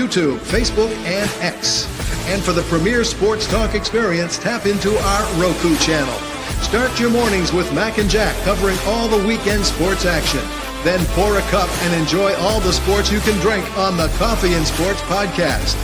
YouTube, Facebook, and X. And for the premier sports talk experience, tap into our Roku channel. Start your mornings with Mac and Jack covering all the weekend sports action. Then pour a cup and enjoy all the sports you can drink on the Coffee and Sports podcast.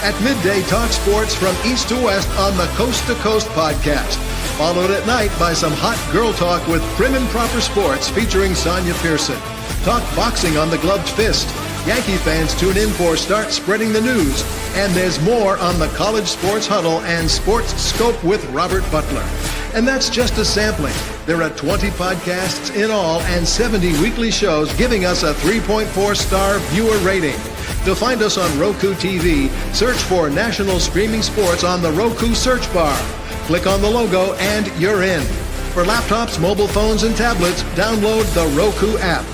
At midday, talk sports from east to west on the Coast to Coast podcast. Followed at night by some hot girl talk with Prim and Proper Sports featuring Sonia Pearson. Talk boxing on the Gloved Fist. Yankee fans tune in for Start Spreading the News. And there's more on the College Sports Huddle and Sports Scope with Robert Butler. And that's just a sampling. There are 20 podcasts in all and 70 weekly shows giving us a 3.4-star viewer rating. To find us on Roku TV, search for National Streaming Sports on the Roku search bar. Click on the logo and you're in. For laptops, mobile phones, and tablets, download the Roku app.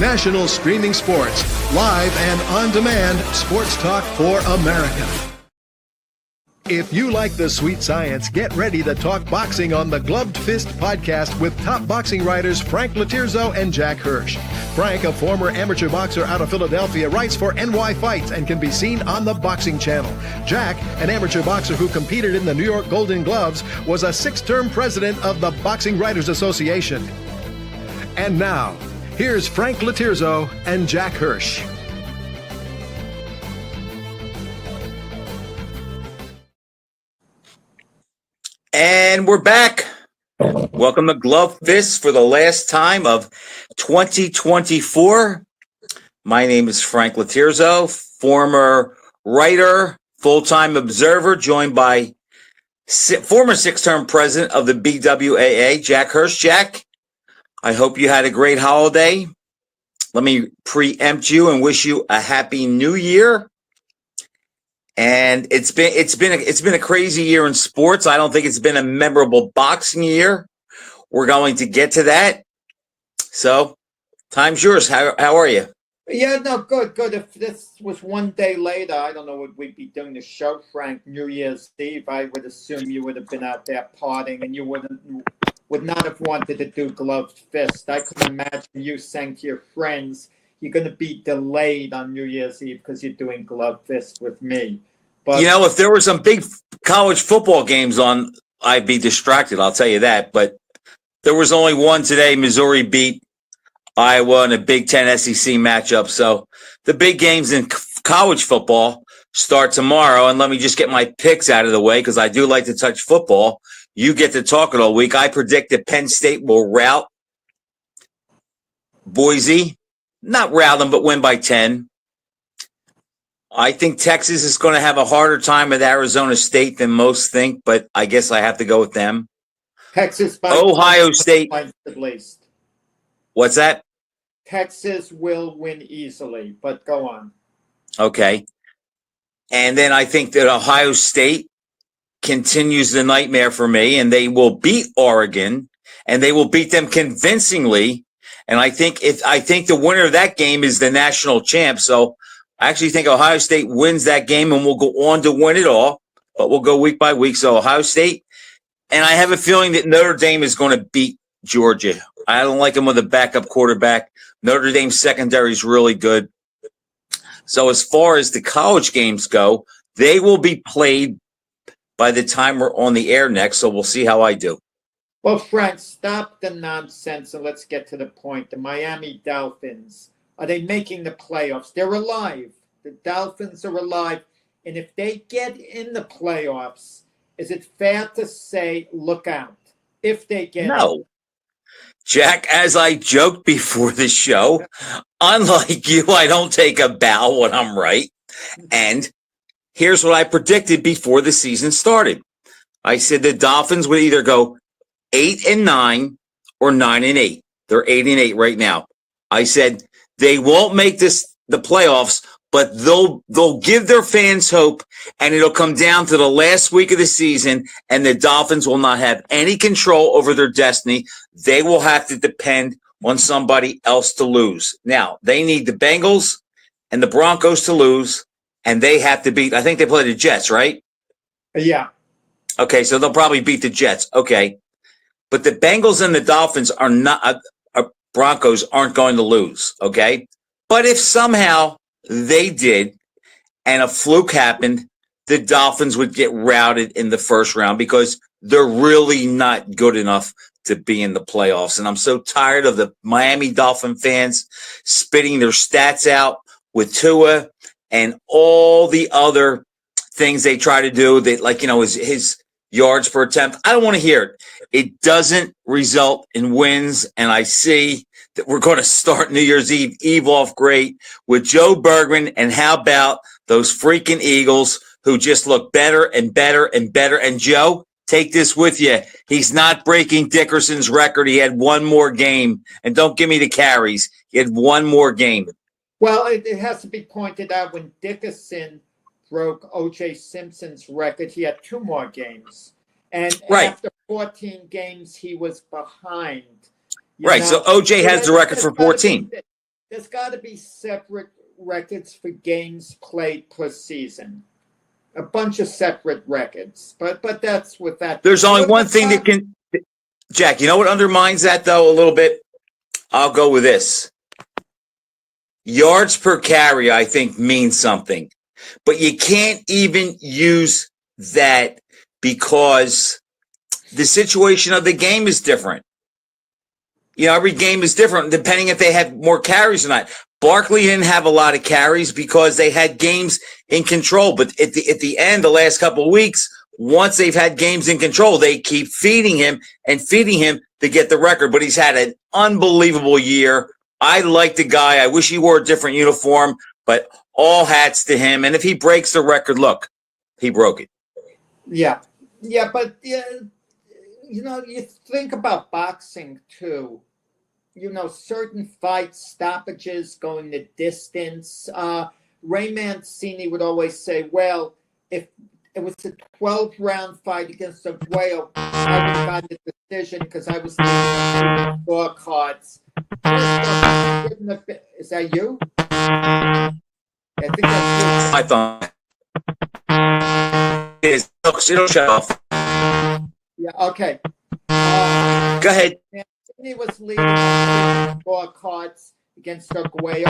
National Streaming Sports, live and on demand, sports talk for America. If you like the sweet science, get ready to talk boxing on the Gloved Fist podcast with top boxing writers Frank Latirzo and Jack Hirsch. Frank, a former amateur boxer out of Philadelphia, writes for NY Fights and can be seen on the Boxing Channel. Jack, an amateur boxer who competed in the New York Golden Gloves, was a 6-term president of the Boxing Writers Association. And now, here's Frank Latirzo and Jack Hirsch. And we're back. Welcome to Glove Fist for the last time of 2024. My name is Frank Latirzo, former writer, full-time observer, joined by former 6-term president of the BWAA, Jack Hirsch. Jack, I hope you had a great holiday. Let me preempt you and wish you a happy new year. And it's been a crazy year in sports. I don't think it's been a memorable boxing year. We're going to get to that. So, time's yours. How are you? Yeah, no, good. If this was one day later, I don't know what we'd be doing the show, Frank. New Year's Eve, I would assume you would have been out there partying, and you would not have wanted to do Gloved Fist. I couldn't imagine you saying to your friends, you're going to be delayed on New Year's Eve because you're doing Gloved Fist with me. But you know, if there were some big college football games on, I'd be distracted. I'll tell you that. But there was only one today. Missouri beat Iowa in a Big Ten SEC matchup. So the big games in college football start tomorrow. And let me just get my picks out of the way because I do like to touch football. You get to talk it all week. I predict that Penn State will rout Boise. Not rout them, but win by 10. I think Texas is going to have a harder time with Arizona State than most think, but I guess I have to go with them. Texas by Ohio State. At least. What's that? Texas will win easily, but go on. Okay. And then I think that Ohio State continues the nightmare for me, and they will beat Oregon, and they will beat them convincingly. And I think the winner of that game is the national champ. So I actually think Ohio State wins that game and will go on to win it all, but we'll go week by week. So Ohio State, and I have a feeling that Notre Dame is going to beat Georgia. I don't like them with a backup quarterback. Notre Dame's secondary is really good. So as far as the college games go, they will be played by the time we're on the air next. So we'll see how I do. Well, Frank, stop the nonsense and let's get to the point. The Miami Dolphins, are they making the playoffs? They're alive. The Dolphins are alive. And if they get in the playoffs, is it fair to say, look out, if they get No. Jack, as I joked before the show, unlike you, I don't take a bow when I'm right. And here's what I predicted before the season started. I said the Dolphins would either go 8-9 or 9-8. They're 8-8 right now. I said they won't make the playoffs, but they'll give their fans hope, and it'll come down to the last week of the season, and the Dolphins will not have any control over their destiny. They will have to depend on somebody else to lose. Now, they need the Bengals and the Broncos to lose, and they have to beat, I think they play the Jets, right? Yeah. Okay, so they'll probably beat the Jets. Okay. But the Bengals and the Dolphins are not, Broncos aren't going to lose, okay? But if somehow they did, and a fluke happened, the Dolphins would get routed in the first round because they're really not good enough to be in the playoffs. And I'm so tired of the Miami Dolphin fans spitting their stats out with Tua and all the other things they try to do, that, like, his yards per attempt. I don't want to hear it. It doesn't result in wins. And I see that we're going to start New Year's Eve off great with Joe Bergman. And how about those freaking Eagles, who just look better and better and better? And Joe, take this with you. He's not breaking Dickerson's record. He had one more game. And don't give me the carries. He had one more game. Well, it has to be pointed out, when Dickerson broke O.J. Simpson's record, he had 2 more games. And after 14 games, he was behind. Right. So O.J. has the record for 14. There's got to be separate records for games played per season. A bunch of separate records. But that's with that. There's only one thing that can, Jack, you know what undermines that, though, a little bit? I'll go with this. Yards per carry, I think, means something. But you can't even use that because the situation of the game is different. Every game is different depending if they had more carries or not. Barkley didn't have a lot of carries because they had games in control. But at the end, the last couple of weeks, once they've had games in control, they keep feeding him to get the record. But he's had an unbelievable year. I like the guy. I wish he wore a different uniform, but all hats to him. And if he breaks the record, look, he broke it. Yeah. Yeah, but, you think about boxing, too. Certain fights, stoppages, going the distance. Ray Mancini would always say, well, if it was a 12-round fight against Aguayo, I would have gotten the decision because I was leading scorecards. Is that you? I think that's you. I thought it is. It'll shut off. Yeah, okay. Go ahead. He was leading on 2 scorecards against Aguayo.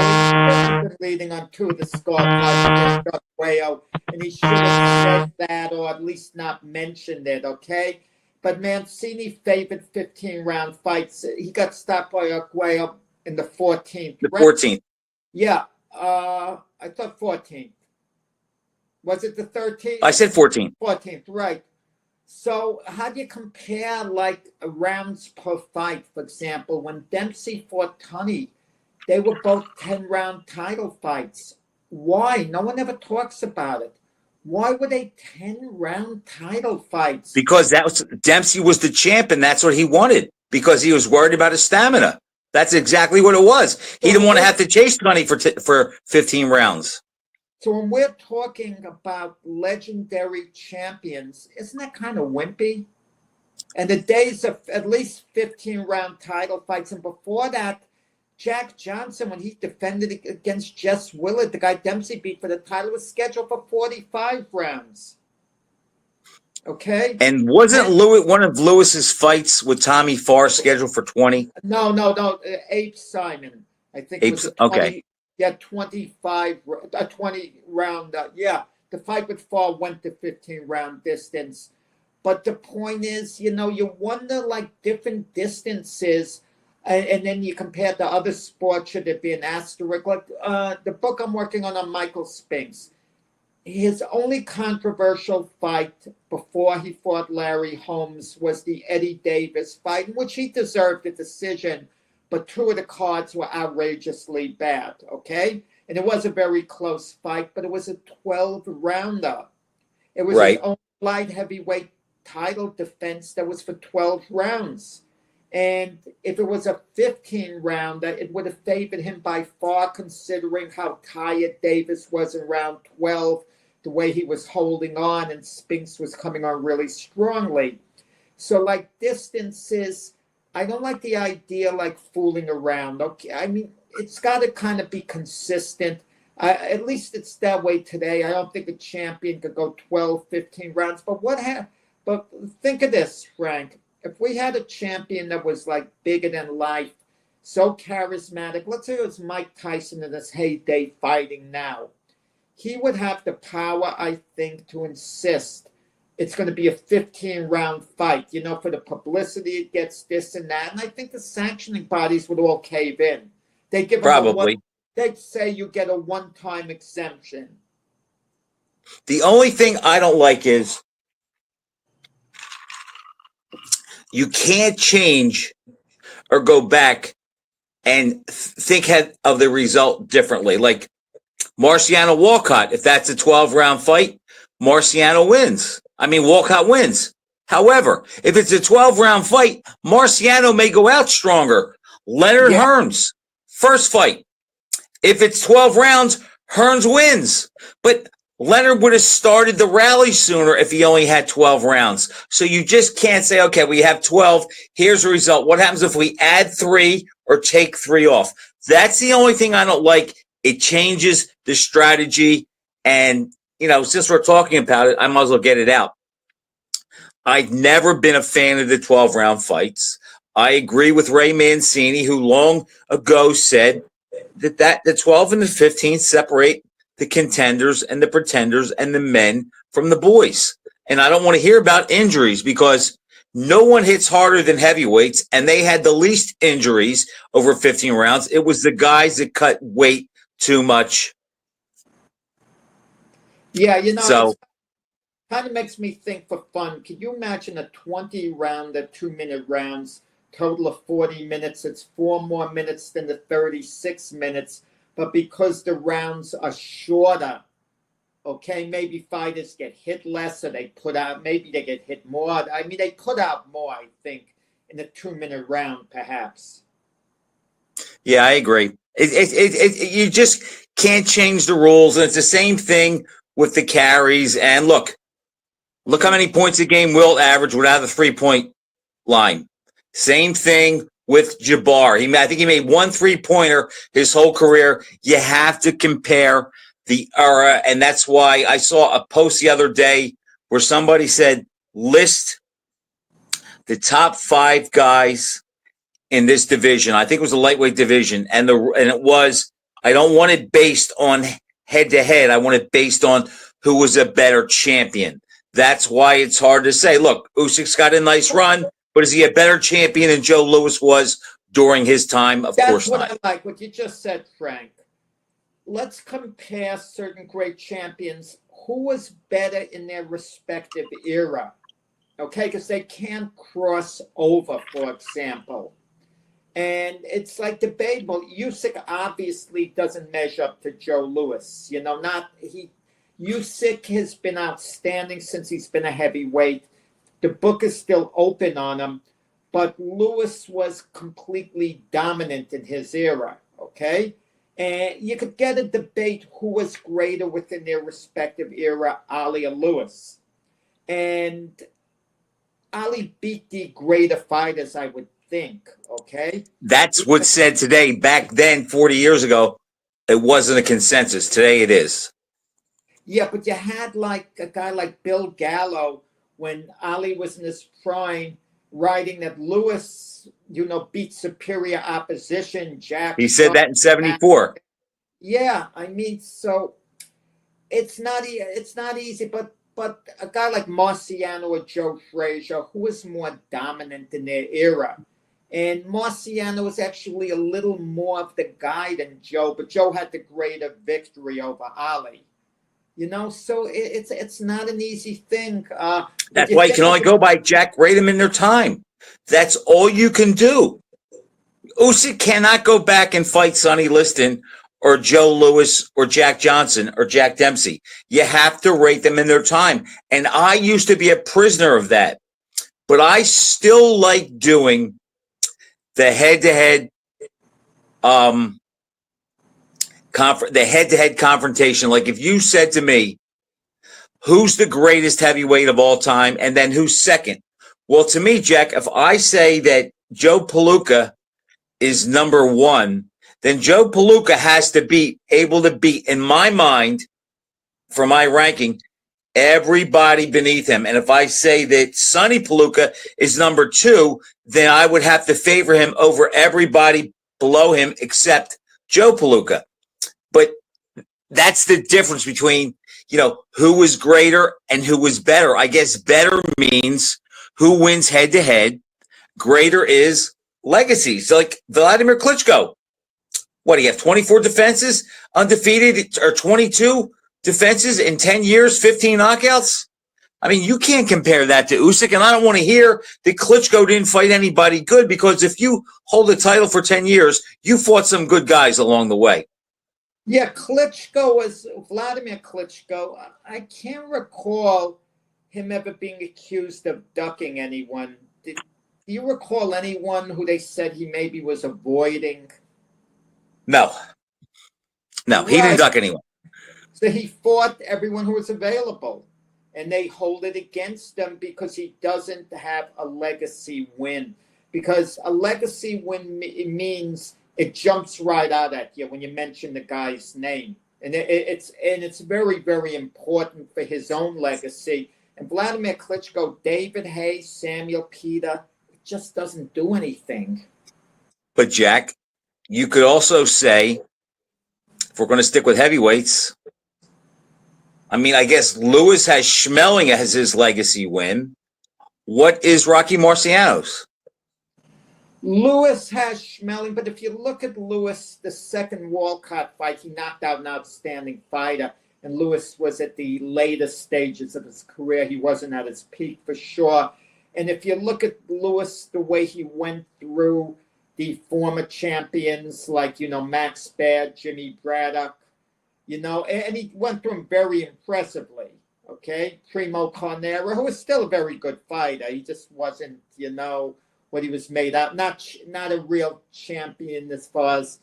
He was leading on 2 of the scorecards against Aguayo, and he should have said that, or at least not mentioned it, okay? But Mancini favored 15-round fights. He got stopped by Aguayo in the 14th. The 14th. Yeah. I thought 14th. Was it the 13th? I said 14th. 14th, right. So how do you compare, like, rounds per fight, for example? When Dempsey fought Tunney, they were both 10-round title fights. Why? No one ever talks about it. Why were they 10-round title fights? Because Dempsey was the champ, and that's what he wanted, because he was worried about his stamina. That's exactly what it was. He didn't want to have to chase Tunney for 15 rounds. So when we're talking about legendary champions, isn't that kind of wimpy? And the days of at least 15-round title fights, and before that, Jack Johnson, when he defended against Jess Willard, the guy Dempsey beat for the title, was scheduled for 45 rounds. Okay? And wasn't one of Lewis's fights with Tommy Farr scheduled for 20? No. Abe Simon. I think it was 20, okay. Yeah, 20 round. The fight with Farr went to 15-round distance. But the point is, you wonder, like, different distances. And then you compare to other sports, should there be an asterisk? Like the book I'm working on Michael Spinks. His only controversial fight before he fought Larry Holmes was the Eddie Davis fight, in which he deserved a decision, but 2 of the cards were outrageously bad, okay? And it was a very close fight, but it was a 12-rounder. It was his own light heavyweight title defense that was for 12 rounds. And if it was a 15-rounder, it would have favored him by far, considering how tired Davis was in round 12, the way he was holding on, and Spinks was coming on really strongly. So, like, distances, I don't like the idea, like, fooling around. Okay, I mean, it's got to kind of be consistent. At least it's that way today. I don't think a champion could go 12, 15 rounds. But think of this, Frank. If we had a champion that was, like, bigger than life, so charismatic, let's say it was Mike Tyson in his heyday fighting now, he would have the power, I think, to insist it's going to be a 15-round fight. You know, for the publicity, it gets this and that. And I think the sanctioning bodies would all cave in. They give Probably. they'd say you get a one-time exemption. The only thing I don't like is you can't change or go back and think of the result differently. Like Marciano Walcott, if that's a 12-round fight, Marciano wins. I mean, Walcott wins. However, if it's a 12-round fight, Marciano may go out stronger. Leonard Hearns, first fight. If it's 12 rounds, Hearns wins. But Leonard would have started the rally sooner if he only had 12 rounds. So you just can't say, okay, we have 12. Here's the result. What happens if we add 3 or take 3 off? That's the only thing I don't like. It changes the strategy. And, you know, since we're talking about it, I might as well get it out. I've never been a fan of the 12-round fights. I agree with Ray Mancini, who long ago said that the 12 and the 15 separate the contenders and the pretenders and the men from the boys. And I don't want to hear about injuries because no one hits harder than heavyweights, and they had the least injuries over 15 rounds. It was the guys that cut weight too much. Yeah, you know, so it kind of makes me think for fun. Can you imagine a 20-rounder, 2-minute rounds, total of 40 minutes? It's 4 more minutes than the 36 minutes. But because the rounds are shorter, okay, maybe fighters get hit less or they put out, maybe they get hit more. I mean, they put out more, I think, in a 2-minute round, perhaps. Yeah, I agree. You just can't change the rules. And it's the same thing with the carries. And look how many points a game Wilt averaged without the 3-point line. Same thing with Jabbar. I think he made 1 3-pointer his whole career. You have to compare the era. And that's why I saw a post the other day where somebody said, list the top 5 guys in this division. I think it was the lightweight division. And it was, I don't want it based on head to head. I want it based on who was a better champion. That's why it's hard to say. Look, Usyk's got a nice run, but is he a better champion than Joe Louis was during his time? Of course not. That's what I like, what you just said, Frank. Let's compare certain great champions. Who was better in their respective era? Okay, because they can't cross over, for example. And it's like debatable. Usyk obviously doesn't measure up to Joe Louis. You know, Usyk has been outstanding since he's been a heavyweight. The book is still open on him, but Louis was completely dominant in his era, okay? And you could get a debate who was greater within their respective era, Ali or Louis. And Ali beat the greater fighters, I would think, okay? That's what's said today. Back then, 40 years ago, it wasn't a consensus. Today it is. Yeah, but you had like a guy like Bill Gallo when Ali was in his prime, writing that Louis, you know, beat superior opposition. Jack. He said that in 74. Yeah, I mean, so it's not easy, but a guy like Marciano or Joe Frazier, who was more dominant in their era. And Marciano was actually a little more of the guy than Joe, but Joe had the greater victory over Ali. You know, so it's not an easy thing. That's why you can only go by Jack, rate them in their time. That's all you can do. Usyk cannot go back and fight Sonny Liston or Joe Louis or Jack Johnson or Jack Dempsey. You have to rate them in their time. And I used to be a prisoner of that. But I still like doing the head-to-head the head-to-head confrontation. Like if you said to me, who's the greatest heavyweight of all time, and then who's second? Well, to me, Jack, if I say that Joe Palooka is number 1, then Joe Palooka has to be able to beat, in my mind, for my ranking, everybody beneath him. And if I say that Sonny Palooka is number 2, then I would have to favor him over everybody below him except Joe Palooka. But that's the difference between, who was greater and who was better. I guess better means who wins head to head. Greater is legacy. So like Vladimir Klitschko, what do you have? 24 defenses, undefeated, or 22 defenses in 10 years, 15 knockouts. I mean, you can't compare that to Usyk, and I don't want to hear that Klitschko didn't fight anybody good, because if you hold the title for 10 years, you fought some good guys along the way. Yeah, Vladimir Klitschko. I can't recall him ever being accused of ducking anyone. Do you recall anyone who they said he maybe was avoiding? No, he didn't duck anyone. So he fought everyone who was available, and they hold it against him because he doesn't have a legacy win. Because a legacy win means it jumps right out at you when you mention the guy's name, and it's very, very important for his own legacy. And Vladimir Klitschko, David Haye, Samuel Peter, it just doesn't do anything. But Jack, you could also say, if we're going to stick with heavyweights, I mean, I guess Lewis has Schmeling as his legacy win. What is Rocky Marciano's? Lewis has Schmeling, but if you look at Lewis, the second Walcott fight, he knocked out an outstanding fighter, and Lewis was at the later stages of his career. He wasn't at his peak for sure. And if you look at Lewis, the way he went through the former champions like, Max Baird, Jimmy Braddock, and he went through them very impressively, okay? Primo Carnera, who was still a very good fighter. He just wasn't, what he was made out. Not a real champion as far as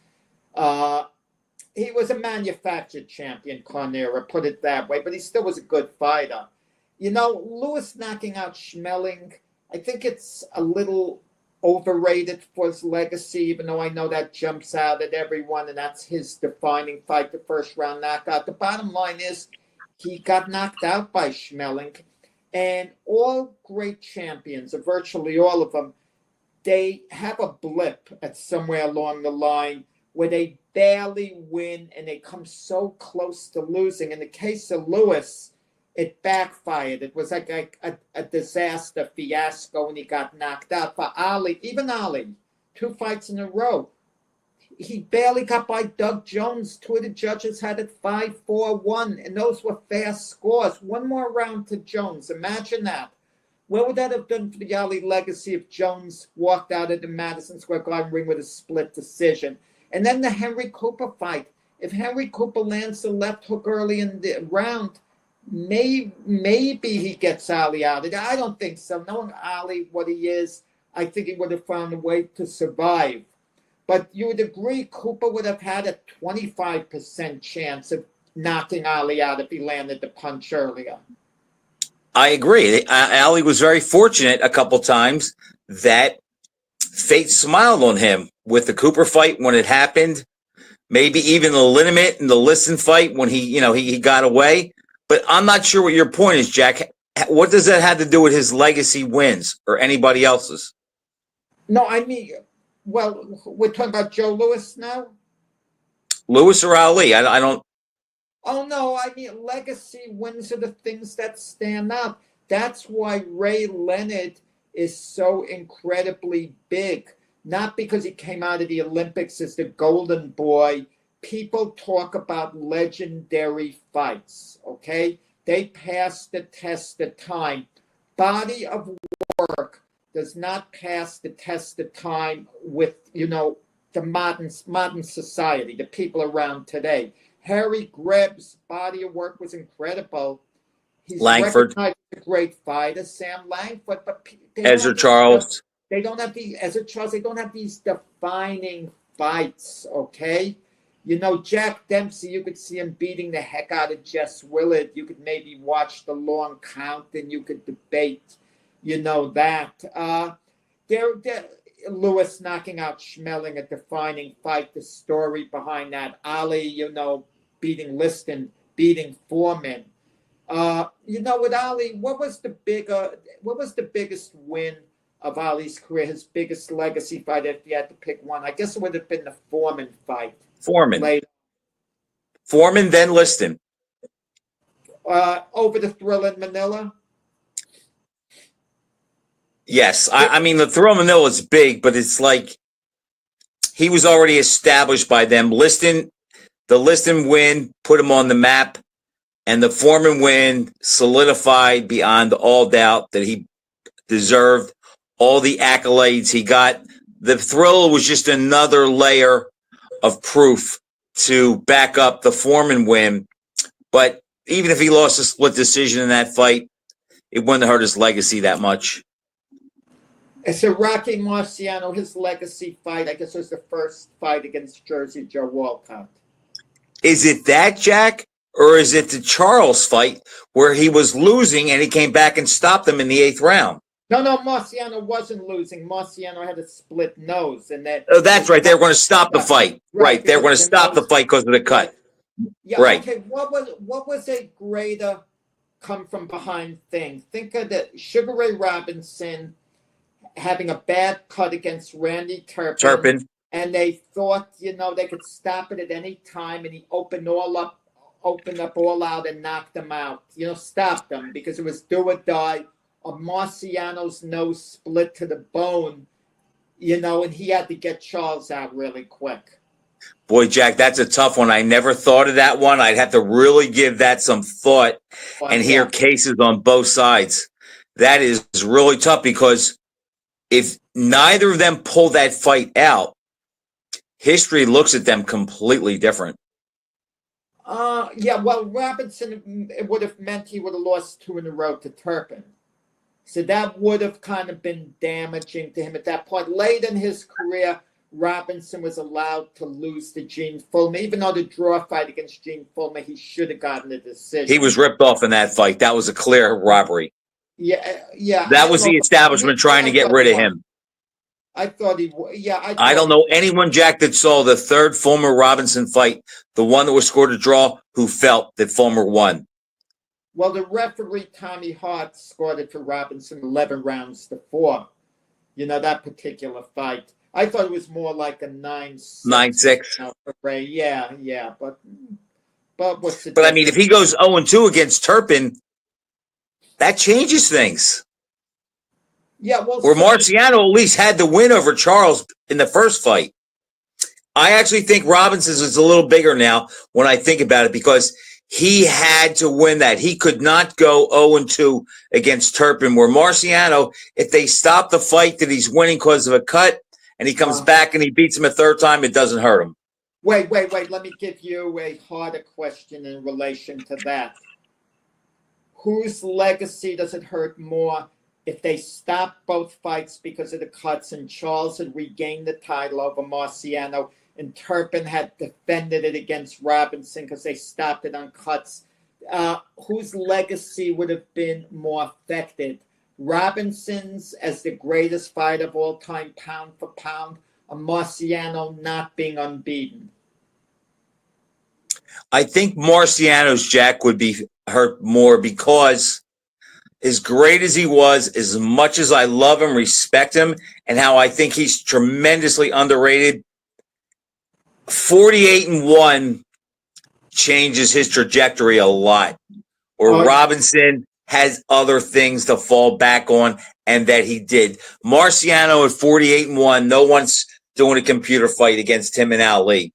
he was a manufactured champion, Carnera, put it that way, but he still was a good fighter. Lewis knocking out Schmeling, I think it's a little overrated for his legacy, even though I know that jumps out at everyone, and that's his defining fight, the first round knockout. The bottom line is he got knocked out by Schmeling, and all great champions, or virtually all of them, they have a blip at somewhere along the line where they barely win and they come so close to losing. In the case of Lewis, it backfired. It was like a disaster fiasco when he got knocked out. For Ali, even Ali, 2 fights in a row, he barely got by Doug Jones. 2 of the judges had it 5-4-1, and those were fast scores. 1 more round to Jones. Imagine that. What would that have done for the Ali legacy if Jones walked out of the Madison Square Garden ring with a split decision? And then the Henry Cooper fight. If Henry Cooper lands the left hook early in the round, maybe he gets Ali out of it. I don't think so. Knowing Ali, what he is, I think he would have found a way to survive. But you would agree Cooper would have had a 25% chance of knocking Ali out if he landed the punch earlier. I agree. Ali was very fortunate a couple times that fate smiled on him with the Cooper fight when it happened, maybe even the Liniment and the Listen fight when he got away. But I'm not sure what your point is, Jack. What does that have to do with his legacy wins or anybody else's? No, I mean, well, we're talking about Joe Louis now? Lewis or Ali? I don't. Oh, no, I mean, legacy wins are the things that stand out. That's why Ray Leonard is so incredibly big. Not because he came out of the Olympics as the golden boy. People talk about legendary fights, okay? They pass the test of time. Body of work does not pass the test of time with, the modern society, the people around today. Harry Grebb's body of work was incredible. He's Langford, recognized as a great fighter. Sam Langford, but Ezra Charles. They don't have these defining fights. Okay, Jack Dempsey. You could see him beating the heck out of Jess Willard. You could maybe watch the long count, and you could debate. That. Lewis knocking out Schmeling, a defining fight. The story behind that. Ali, beating Liston, beating Foreman. With Ali, what was the biggest win of Ali's career? His biggest legacy fight, if you had to pick one, I guess it would have been the Foreman fight. Foreman Foreman, then Liston. Over the Thrill in Manila. Yes, I mean the Thrill in Manila is big, but it's like he was already established by them. The Liston win put him on the map, and the Foreman win solidified beyond all doubt that he deserved all the accolades he got. The Thrill was just another layer of proof to back up the Foreman win. But even if he lost a split decision in that fight, it wouldn't hurt his legacy that much. So Rocky Marciano, his legacy fight, I guess, was the first fight against Jersey Joe Walcott. Is it that, Jack? Or is it the Charles fight where he was losing and he came back and stopped him in the 8th round? No, Marciano wasn't losing. Marciano had a split nose. Oh, that's right. They were going to stop the fight. Right. They were going to stop the fight because of the cut. Yeah, right. Okay, what was a greater come from behind thing? Think of the Sugar Ray Robinson having a bad cut against Randy Turpin. And they thought, they could stop it at any time, and he opened up all out and knocked them out. Stopped them because it was do or die. Marciano's nose split to the bone, and he had to get Charles out really quick. Boy, Jack, that's a tough one. I never thought of that one. I'd have to really give that some thought and hear cases on both sides. That is really tough because if neither of them pull that fight out, history looks at them completely different. Well, Robinson, it would have meant he would have lost 2 in a row to Turpin. So that would have kind of been damaging to him at that point. Late in his career, Robinson was allowed to lose to Gene Fullmer. Even though the draw fight against Gene Fullmer, he should have gotten a decision. He was ripped off in that fight. That was a clear robbery. Yeah. That was the establishment trying to get rid of him. I thought he would. Yeah, I don't know anyone, Jack, that saw the 3rd Fullmer-Robinson fight, the one that was scored a draw, who felt that Fullmer won. Well, the referee, Tommy Hart, scored it for Robinson 11 rounds to 4. That particular fight. I thought it was more like a 9-6. 9-6. Yeah. But what's the But I mean, if he goes 0-2 against Turpin, that changes things. Yeah, well, where Marciano at least had the win over Charles in the first fight. I actually think Robinson's is a little bigger now when I think about it because he had to win that. He could not go 0-2 against Turpin, where Marciano, if they stop the fight that he's winning because of a cut and he comes back and he beats him a 3rd time, it doesn't hurt him. Wait. Let me give you a harder question in relation to that. Whose legacy does it hurt more if they stopped both fights because of the cuts and Charles had regained the title over Marciano and Turpin had defended it against Robinson because they stopped it on cuts? Whose legacy would have been more affected? Robinson's as the greatest fighter of all time, pound for pound, or Marciano not being unbeaten? I think Marciano's, Jack, would be hurt more because as great as he was, as much as I love him, respect him, and how I think he's tremendously underrated, 48-1 changes his trajectory a lot. Or Robinson has other things to fall back on, and that he did. Marciano at 48-1, no one's doing a computer fight against him and Ali.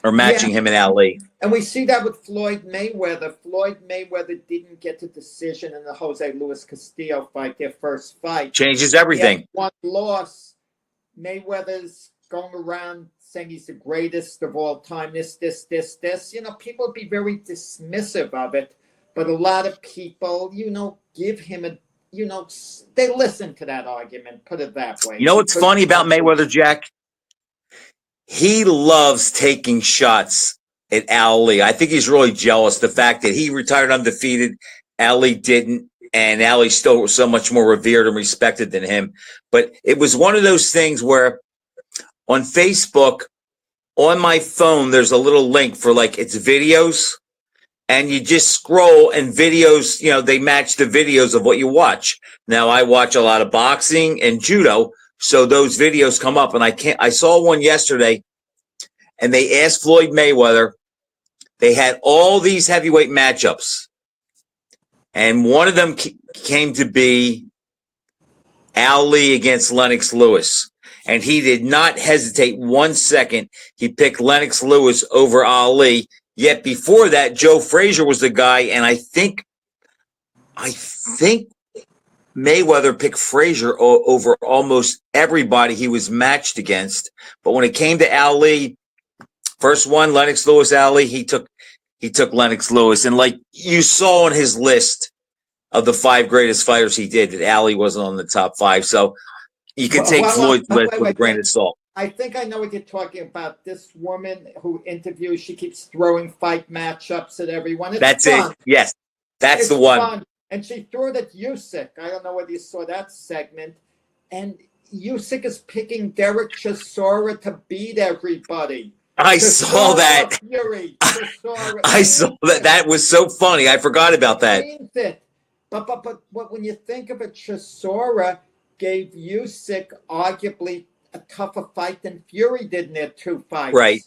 Or matching him and Ali. And we see that with Floyd Mayweather. Floyd Mayweather didn't get the decision in the Jose Luis Castillo fight, their first fight. Changes everything. One loss. Mayweather's going around saying he's the greatest of all time, this. People would be very dismissive of it. But a lot of people, give him a, they listen to that argument, put it that way. You know what's funny about Mayweather, Jack? He loves taking shots at Ali. I think he's really jealous the fact that he retired undefeated, Ali didn't, and Ali still was so much more revered and respected than him. But it was one of those things where on Facebook, on my phone, there's a little link for it's videos, and you just scroll and videos, they match the videos of what you watch. Now, I watch a lot of boxing and judo, so those videos come up, and I saw one yesterday, and they asked Floyd Mayweather they had all these heavyweight matchups, and one of them came to be Ali against Lennox Lewis. And he did not hesitate 1 second. He picked Lennox Lewis over Ali. Yet before that, Joe Frazier was the guy, and I think Mayweather picked Frazier over almost everybody he was matched against. But when it came to Ali, first one, Lennox Lewis, Ali, he took Lennox Lewis. And like you saw on his list of the 5 greatest fighters he did, that Ali wasn't on the top 5. So you can take Floyd's list with a grain of salt. I think I know what you're talking about. This woman who interviews, she keeps throwing fight matchups at everyone. That's fun. It. Yes, that's the one. Fun. And she threw it at Usyk. I don't know whether you saw that segment. And Usyk is picking Derek Chisora to beat everybody. I saw that. Fury, I saw that. That was so funny. I forgot about that. But when you think of it, Chisora gave Usyk arguably a tougher fight than Fury did in their 2 fights. Right.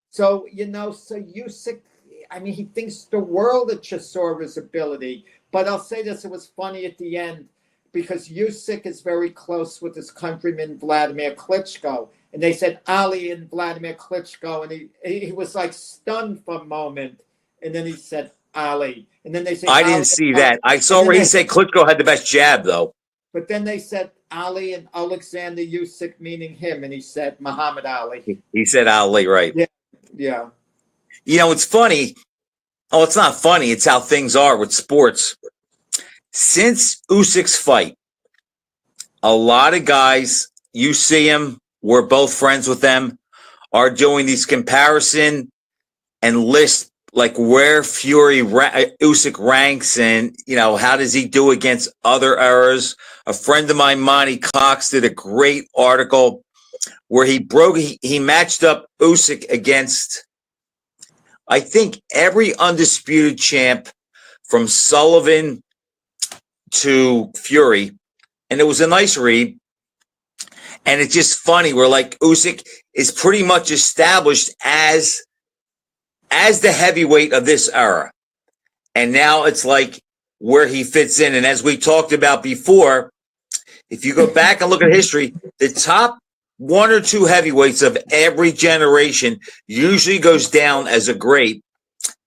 So, so Usyk, I mean, he thinks the world of Chisora's ability. But I'll say this, it was funny at the end because Usyk is very close with his countryman Vladimir Klitschko. And they said Ali and Vladimir Klitschko, and he was like stunned for a moment. And then he said Ali. And then they said I didn't see that. I saw where he said Klitschko had the best jab, though. But then they said Ali and Alexander Usyk, meaning him, and he said Muhammad Ali. He said Ali, right? Yeah. It's funny. Oh, it's not funny. It's how things are with sports. Since Usyk's fight, a lot of guys, you see them, we're both friends with them, are doing these comparison and list like where Usyk ranks and, how does he do against other eras. A friend of mine, Monty Cox, did a great article where he matched up Usyk against, I think, every undisputed champ from Sullivan to Fury. And it was a nice read. And it's just funny. We're like, Usyk is pretty much established as the heavyweight of this era. And now it's like where he fits in. And as we talked about before, if you go back and look at history, the top 1 or 2 heavyweights of every generation usually goes down as a great.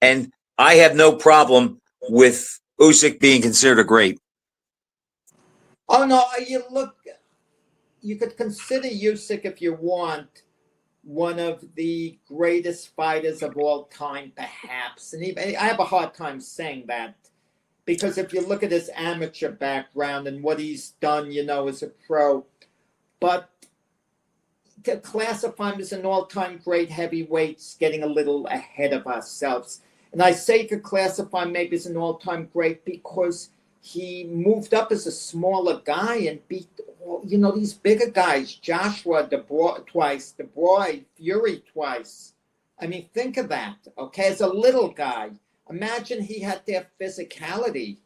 And I have no problem with Usyk being considered a great. Oh, no, you could consider Usyk, if you want, one of the greatest fighters of all time, perhaps. And even, I have a hard time saying that because if you look at his amateur background and what he's done, as a pro, but to classify him as an all-time great heavyweight's getting a little ahead of ourselves. And I say to classify him maybe as an all-time great because he moved up as a smaller guy and beat, these bigger guys, Joshua twice, DeBroy, Fury twice. I mean, think of that, okay? As a little guy, imagine he had their physicality.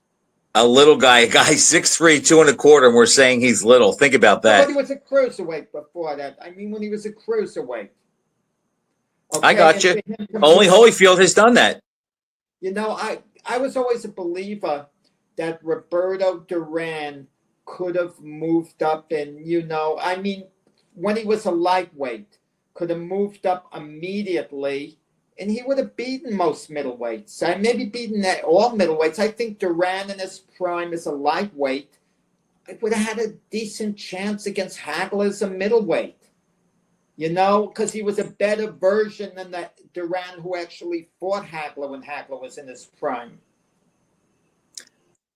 A little guy, a guy 6'3", 225", and we're saying he's little. Think about that. But he was a cruiserweight before that. I mean, when he was a cruiserweight. Okay? I got you. Only Holyfield has done that. I was always a believer that Roberto Duran could have moved up and, when he was a lightweight, could have moved up immediately and he would have beaten most middleweights. Maybe beaten all middleweights. I think Duran in his prime as a lightweight would have had a decent chance against Hagler as a middleweight. Because he was a better version than the Duran who actually fought Hagler when Hagler was in his prime.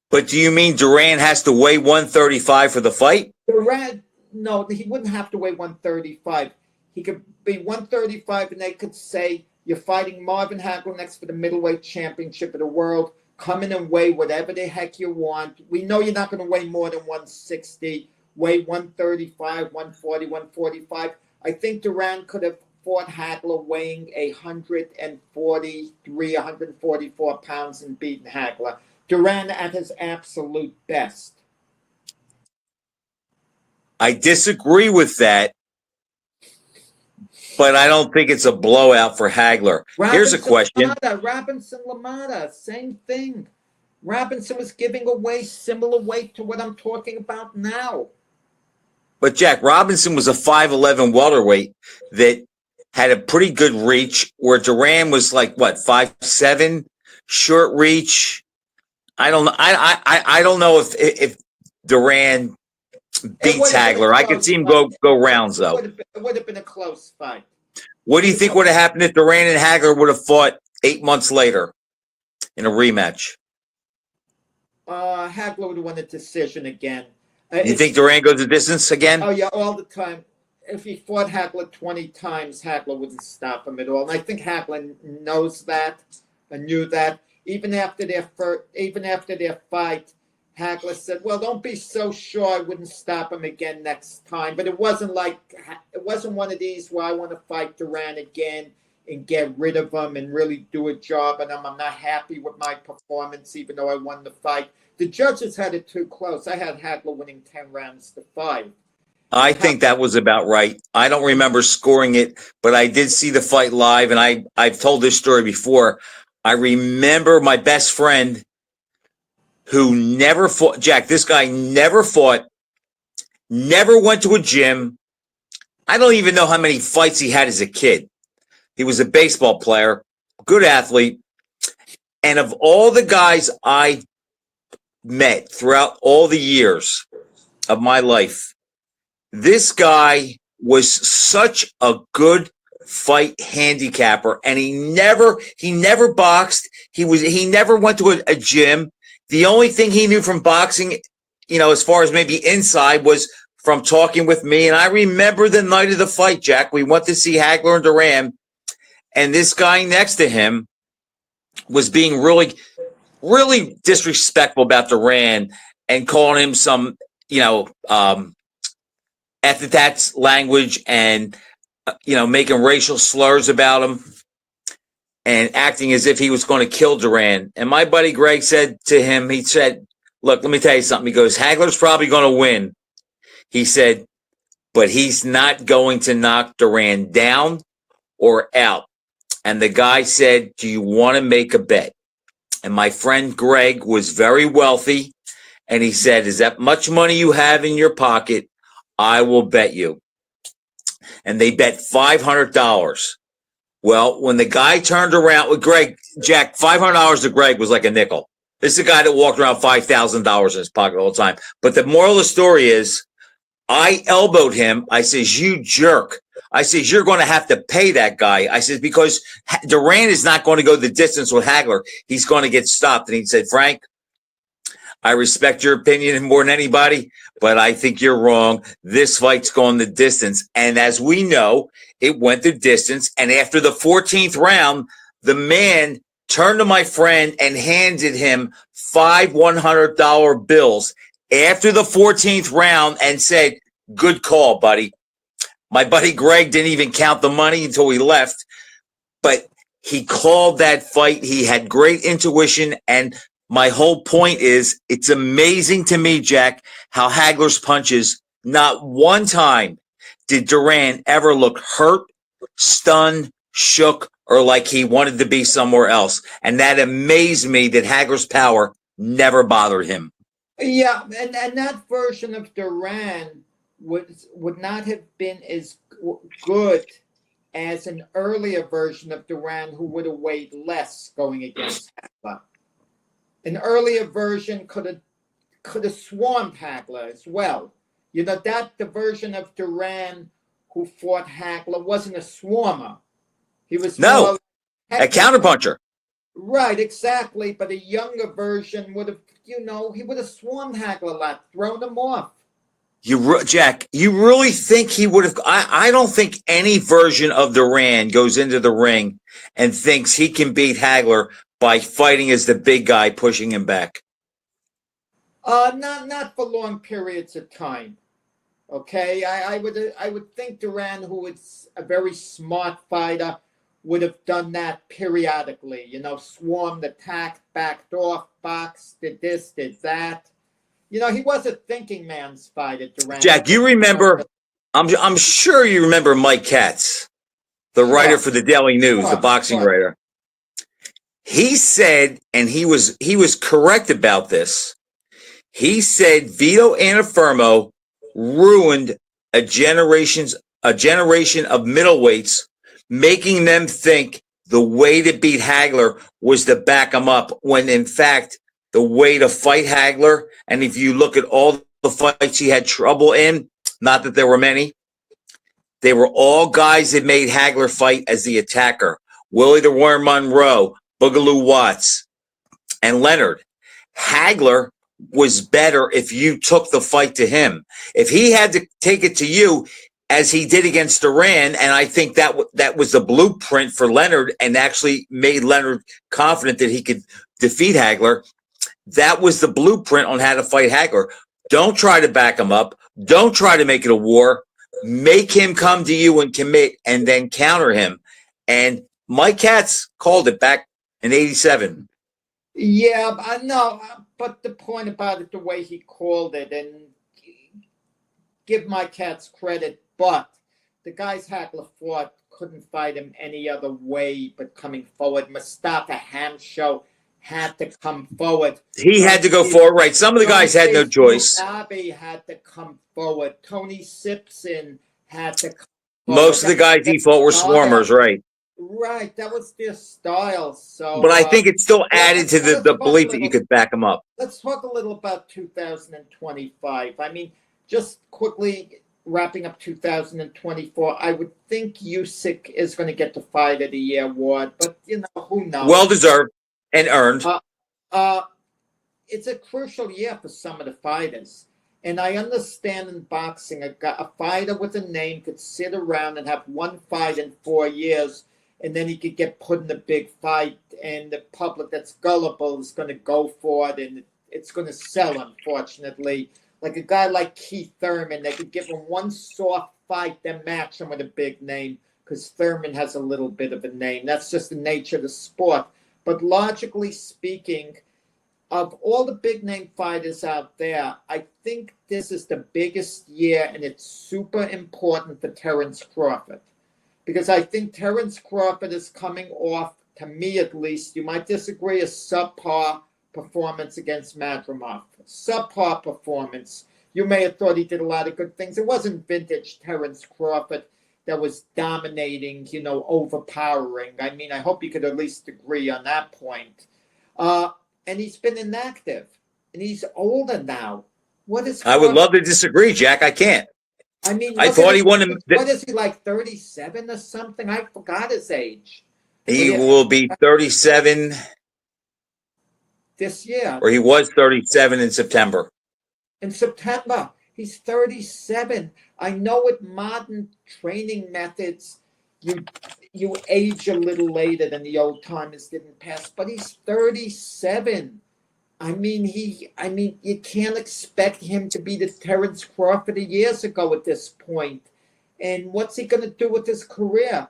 But do you mean Duran has to weigh 135 for the fight? Duran, no, he wouldn't have to weigh 135. He could be 135 and they could say, you're fighting Marvin Hagler next for the middleweight championship of the world. Come in and weigh whatever the heck you want. We know you're not going to weigh more than 160. Weigh 135, 140, 145. I think Duran could have fought Hagler weighing 143, 144 pounds and beaten Hagler. Duran at his absolute best. I disagree with that. but I don't think it's a blowout for Hagler. Here's a question. Robinson Lamada, same thing. Robinson was giving away similar weight to what I'm talking about now. But Jack, Robinson was a 5'11" welterweight that had a pretty good reach, where Duran was like what, 5'7", short reach. I don't know. I don't know if Duran beats Hagler. I could see him go rounds though. It would have been a close fight. What do you think would have happened if Duran and Hagler would have fought 8 months later in a rematch? Hagler would have won a decision again. You think Duran goes the distance again? Oh yeah, all the time. If he fought Hagler 20 times, Hagler wouldn't stop him at all. And I think Hagler knows that and knew that. Even after their fight, Hagler said, "Well, don't be so sure I wouldn't stop him again next time." But it wasn't one of these where I want to fight Duran again and get rid of him and really do a job on him. I'm not happy with my performance, even though I won the fight. The judges had it too close. I had Hagler winning 10 rounds to 5. I think that was about right. I don't remember scoring it, but I did see the fight live, and I've told this story before. I remember my best friend who never fought. Jack, this guy never fought, never went to a gym. I don't even know how many fights he had as a kid. He was a baseball player, good athlete. And of all the guys I met throughout all the years of my life, this guy was such a good fight handicapper, and he never boxed. He never went to a gym. The only thing he knew from boxing, as far as maybe inside, was from talking with me. And I remember the night of the fight, Jack, we went to see Hagler and Duran, and this guy next to him was being really, really disrespectful about Duran and calling him some, epithets language and, making racial slurs about him and acting as if he was going to kill Duran. And my buddy Greg said to him, he said, "Look, let me tell you something." He goes, "Hagler's probably going to win." He said, "But he's not going to knock Duran down or out." And the guy said, "Do you want to make a bet?" And my friend Greg was very wealthy. And he said, "Is that much money you have in your pocket? I will bet you." And they bet $500. Well, when the guy turned around with Greg, Jack, $500 to Greg was like a nickel. This is a guy that walked around $5,000 in his pocket all the time. But the moral of the story is, I elbowed him. I says, "You jerk." I says, "You're going to have to pay that guy." I says, "Because Duran is not going to go the distance with Hagler. He's going to get stopped." And he said, "Frank, I respect your opinion more than anybody, but I think you're wrong. This fight's going the distance." And as we know, it went the distance. And after the 14th round, the man turned to my friend and handed him 5 $100 bills after the 14th round and said, "Good call, buddy." My buddy Greg didn't even count the money until we left, but he called that fight. He had great intuition. And my whole point is, it's amazing to me, Jack, how Hagler's punches, not one time did Duran ever look hurt, stunned, shook, or like he wanted to be somewhere else. And that amazed me that Hagler's power never bothered him. Yeah, and that version of Duran would not have been as good as an earlier version of Duran who would have weighed less going against Hagler. An earlier version could have swarmed Hagler as well. That the version of Duran who fought Hagler wasn't a swarmer. He was a counterpuncher. Right, exactly. But a younger version would have, he would have swarmed Hagler a lot, thrown him off. Jack, you really think he would have? I don't think any version of Duran goes into the ring and thinks he can beat Hagler by fighting as the big guy pushing him back. Not for long periods of time. Okay, I would think Duran, who is a very smart fighter, would have done that periodically. Swarmed, attacked, backed off, boxed, did this, did that. He was a thinking man's fighter, Duran. Jack, you remember I'm sure you remember Mike Katz, the writer for the Daily News, the boxing writer. He said, and he was correct about this. He said Vito Antuofermo ruined a generation of middleweights, making them think the way to beat Hagler was to back him up, when in fact the way to fight Hagler, and if you look at all the fights he had trouble in, not that there were many, they were all guys that made Hagler fight as the attacker. Willie the Warren Monroe, Boogaloo Watts, and Leonard. Hagler was better if you took the fight to him. If he had to take it to you, as he did against Duran, and I think that was the blueprint for Leonard and actually made Leonard confident that he could defeat Hagler. That was the blueprint on how to fight Hagler. Don't try to back him up. Don't try to make it a war. Make him come to you and commit, and then counter him. And Mike Katz called it back in '87. Yeah, I know. But the point about it, the way he called it, and give Mike Katz credit, but the guys Hagler fought couldn't fight him any other way but coming forward. Mustafa Hamsho had to come forward. He had to go forward, right? Some of the guys had no choice. Abbey had to come forward. Tony Simpson had to come forward. Most of the guys he fought were swarmers, right? Right, that was their style. So, but I think it still added to the belief that you could back him up. Let's talk a little about 2025. I mean, just quickly wrapping up 2024, I would think Usyk is going to get the Fight of the Year award, but who knows? Well deserved and earned. It's a crucial year for some of the fighters. And I understand in boxing, a fighter with a name could sit around and have one fight in 4 years, and then he could get put in a big fight, and the public that's gullible is going to go for it, and it's going to sell, unfortunately. Like a guy like Keith Thurman, they could give him one soft fight, then match him with a big name, because Thurman has a little bit of a name. That's just the nature of the sport. But logically speaking, of all the big name fighters out there, I think this is the biggest year, and it's super important for Terence Crawford. Because I think Terence Crawford is coming off, to me at least, you might disagree, a subpar performance against Madrimov. Subpar performance. You may have thought he did a lot of good things. It wasn't vintage Terence Crawford that was dominating, overpowering. I mean, I hope you could at least agree on that point. And he's been inactive, and he's older now. What is? I would love to disagree, Jack. I can't. I mean, I thought he won him. What is he, like 37 or something? I forgot his age. He will be 37 this year, or he was 37 in September. In September, he's 37. I know with modern training methods, you age a little later than the old timers didn't pass, but he's 37. I mean, you can't expect him to be the Terence Crawford of years ago at this point. And what's he going to do with his career?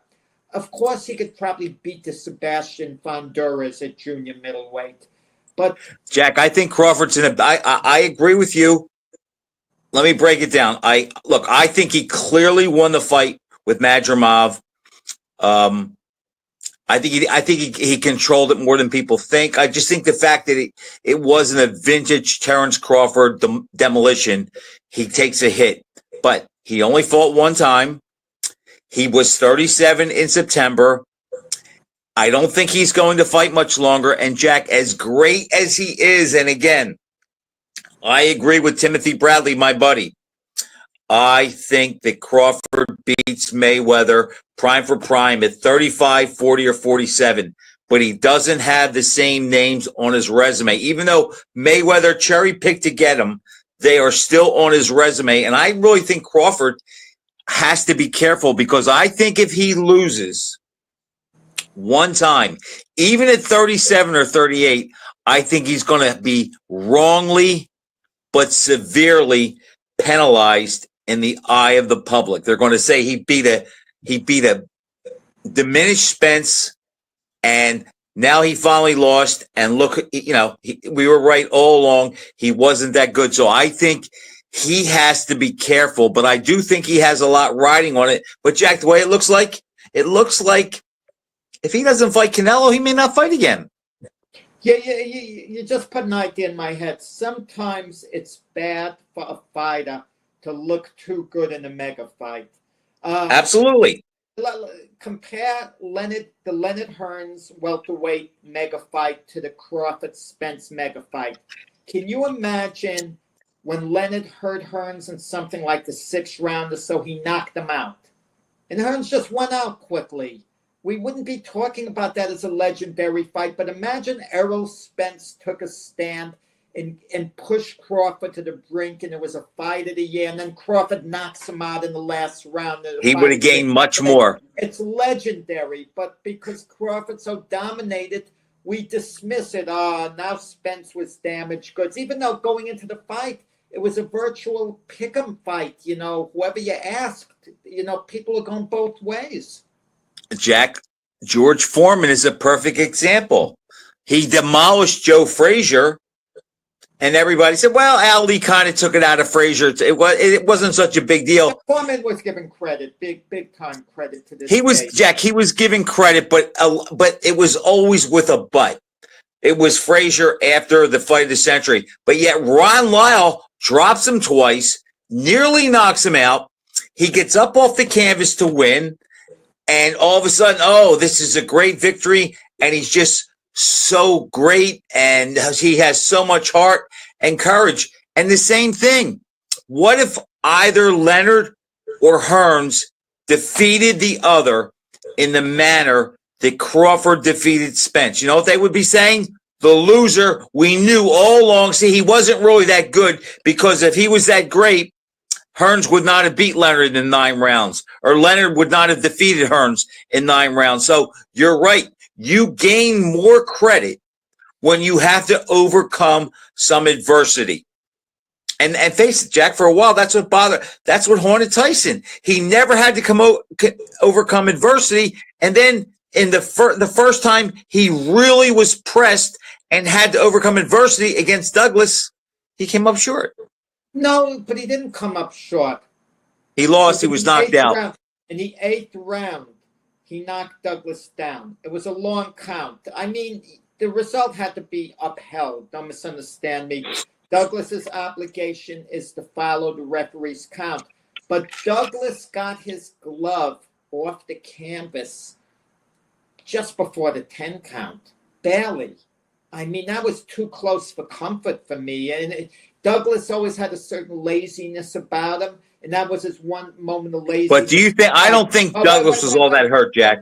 Of course, he could probably beat the Sebastian Fonduras at junior middleweight. But Jack, I think Crawford's I agree with you. Let me break it down. I think he clearly won the fight with Madrimov. I think he controlled it more than people think. I just think the fact that it wasn't a vintage Terence Crawford demolition, he takes a hit. But he only fought one time. He was 37 in September. I don't think he's going to fight much longer. And Jack, as great as he is, and again, I agree with Timothy Bradley, my buddy. I think that Crawford beats Mayweather prime for prime at 35, 40, or 47. But he doesn't have the same names on his resume. Even though Mayweather cherry-picked to get him, they are still on his resume. And I really think Crawford has to be careful, because I think if he loses one time, even at 37 or 38, I think he's going to be wrongly but severely penalized in the eye of the public. They're going to say he beat a diminished Spence, and now he finally lost. And look, we were right all along. He wasn't that good. So I think he has to be careful. But I do think he has a lot riding on it. But Jack, the way it looks like if he doesn't fight Canelo, he may not fight again. Yeah, you just put an idea in my head. Sometimes it's bad for a fighter to look too good in a mega fight. Absolutely. Compare the Leonard Hearns welterweight mega fight to the Crawford Spence mega fight. Can you imagine when Leonard hurt Hearns in something like the 6th round or so, he knocked him out, and Hearns just went out quickly? We wouldn't be talking about that as a legendary fight, but imagine Errol Spence took a stand and pushed Crawford to the brink, and it was a fight of the year, and then Crawford knocks him out in the last round. He would have gained much more. It's legendary, but because Crawford so dominated, we dismiss it. Now Spence was damaged goods, even though going into the fight, it was a virtual pick'em fight. Whoever you asked, people are going both ways. Jack, George Foreman is a perfect example. He demolished Joe Frazier, and everybody said, well, Ali kind of took it out of Frazier. It wasn't such a big deal. Foreman was given credit, big time credit to this. He was, Jack, he was giving credit, but it was always with a but. It was Frazier after the fight of the century. But yet Ron Lyle drops him twice, nearly knocks him out. He gets up off the canvas to win. And all of a sudden, this is a great victory. And he's just so great. And he has so much heart and courage. And the same thing. What if either Leonard or Hearns defeated the other in the manner that Crawford defeated Spence? You know what they would be saying? The loser, we knew all along. See, he wasn't really that good, because if he was that great, Hearns would not have beat Leonard in 9 rounds, or Leonard would not have defeated Hearns in 9 rounds. So you're right. You gain more credit when you have to overcome some adversity. And face it, Jack, for a while, that's what haunted Tyson. He never had to overcome adversity. And then in the first time he really was pressed and had to overcome adversity against Douglas, he came up short. No, but he didn't come up short. He lost. He was knocked out. In the 8th round, he knocked Douglas down. It was a long count. I mean, the result had to be upheld. Don't misunderstand me. Douglas's obligation is to follow the referee's count. But Douglas got his glove off the canvas just before the 10 count. Barely. I mean, that was too close for comfort for me. And Douglas always had a certain laziness about him, and that was his one moment of laziness. But do you think? I don't think Douglas was all that hurt, Jack.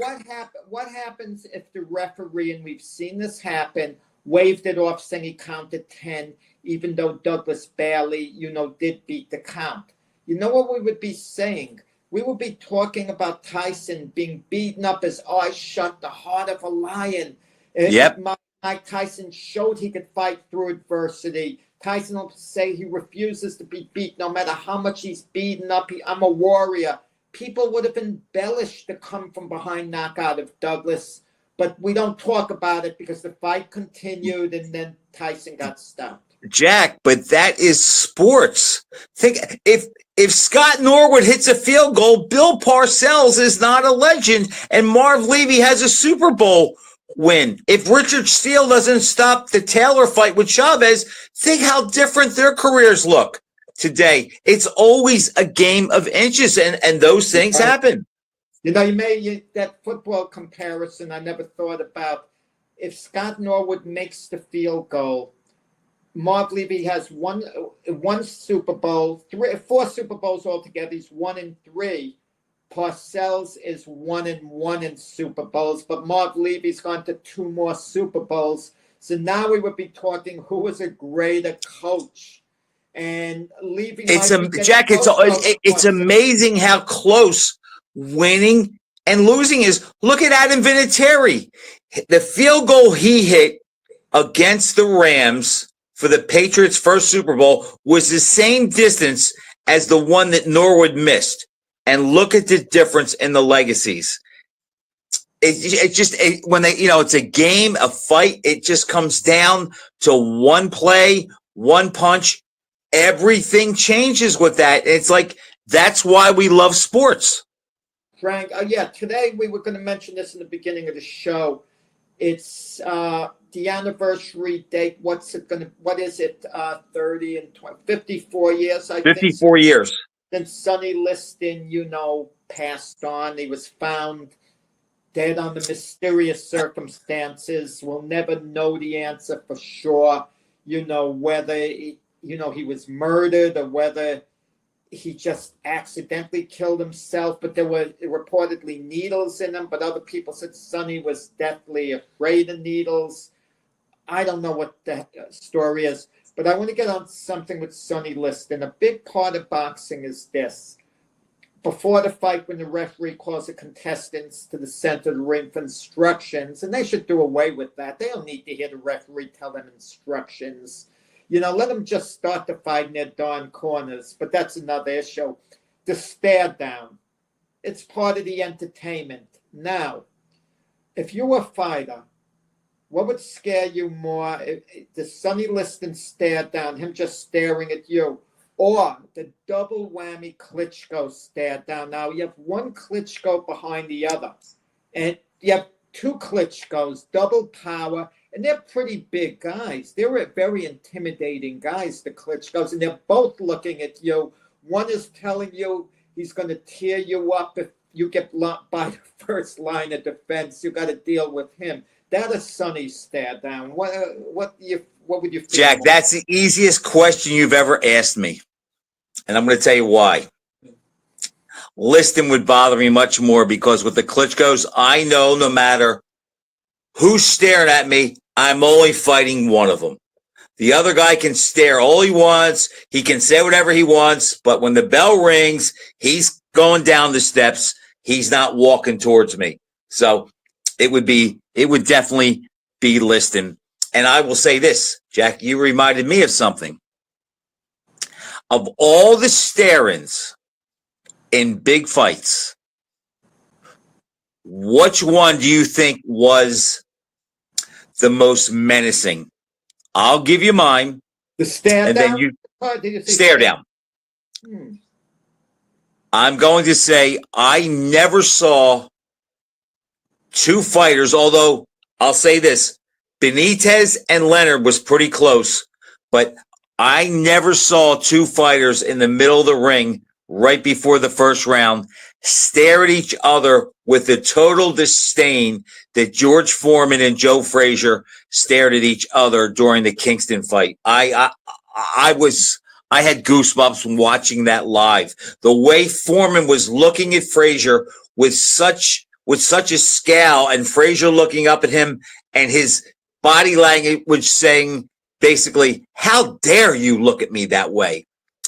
What happens if the referee, and we've seen this happen, waved it off saying he counted 10, even though Douglas barely, did beat the count? You know what we would be saying? We would be talking about Tyson being beaten up as eyes shut, the heart of a lion. Yep. Mike Tyson showed he could fight through adversity. Tyson will say he refuses to be beat no matter how much he's beaten up. I'm a warrior. People would have embellished the come from behind knockout of Douglas, but we don't talk about it because the fight continued and then Tyson got stopped. Jack, but that is sports. Think if Scott Norwood hits a field goal, Bill Parcells is not a legend, and Marv Levy has a Super Bowl win. If Richard Steele doesn't stop the Taylor fight with Chavez, think how different their careers look today. It's always a game of inches, and those things happen. You made that football comparison I never thought about. If Scott Norwood makes the field goal, Marv Levy has one Super Bowl, 4 Super Bowls altogether. He's 1-3. Parcells is 1-1 in Super Bowls, but Marv Levy's gone to 2 more Super Bowls. So now we would be talking who was a greater coach. And Levy, Jack, it's amazing how close winning and losing is. Look at Adam Vinatieri. The field goal he hit against the Rams for the Patriots' first Super Bowl was the same distance as the one that Norwood missed. And look at the difference in the legacies. When it's a game, a fight, it just comes down to one play, one punch, everything changes with that. It's like, that's why we love sports. Frank, yeah, today we were going to mention this in the beginning of the show. It's the anniversary date. What is it? 30 and 20, 54 years, I think. 54 years. Then Sonny Liston, passed on. He was found dead under mysterious circumstances. We'll never know the answer for sure. Whether he was murdered or whether he just accidentally killed himself. But there were reportedly needles in him. But other people said Sonny was deathly afraid of needles. I don't know what the story is. But I want to get on something with Sonny Liston. A big part of boxing is this. Before the fight, when the referee calls the contestants to the center of the ring for instructions, and they should do away with that. They don't need to hear the referee tell them instructions. Let them just start the fight in their darn corners. But that's another issue. The stare down. It's part of the entertainment. Now, if you were a fighter, what would scare you more? The Sonny Liston stare down, him just staring at you, or the double whammy Klitschko stare down? Now, you have one Klitschko behind the other, and you have two Klitschkos, double power, and they're pretty big guys. They were very intimidating guys, the Klitschkos, and they're both looking at you. One is telling you he's going to tear you up if you get blocked by the first line of defense. You got to deal with him. That is Sonny's stare down. What would you feel? Jack, that's the easiest question you've ever asked me. And I'm going to tell you why. Liston would bother me much more because with the Klitschkos, I know no matter who's staring at me, I'm only fighting one of them. The other guy can stare all he wants. He can say whatever he wants. But when the bell rings, he's going down the steps. He's not walking towards me. So it would definitely be Liston. And I will say this, Jack, you reminded me of something. Of all the stare-ins in big fights, which one do you think was the most menacing? I'll give you mine. The stare and down? Then you stare down. I'm going to say I never saw two fighters, although I'll say this, Benitez and Leonard was pretty close, but I never saw two fighters in the middle of the ring right before the first round stare at each other with the total disdain that George Foreman and Joe Frazier stared at each other during the Kingston fight. I had goosebumps from watching that live. The way Foreman was looking at Frazier with such a scowl, and Frazier looking up at him, and his body language saying basically, "How dare you look at me that way?"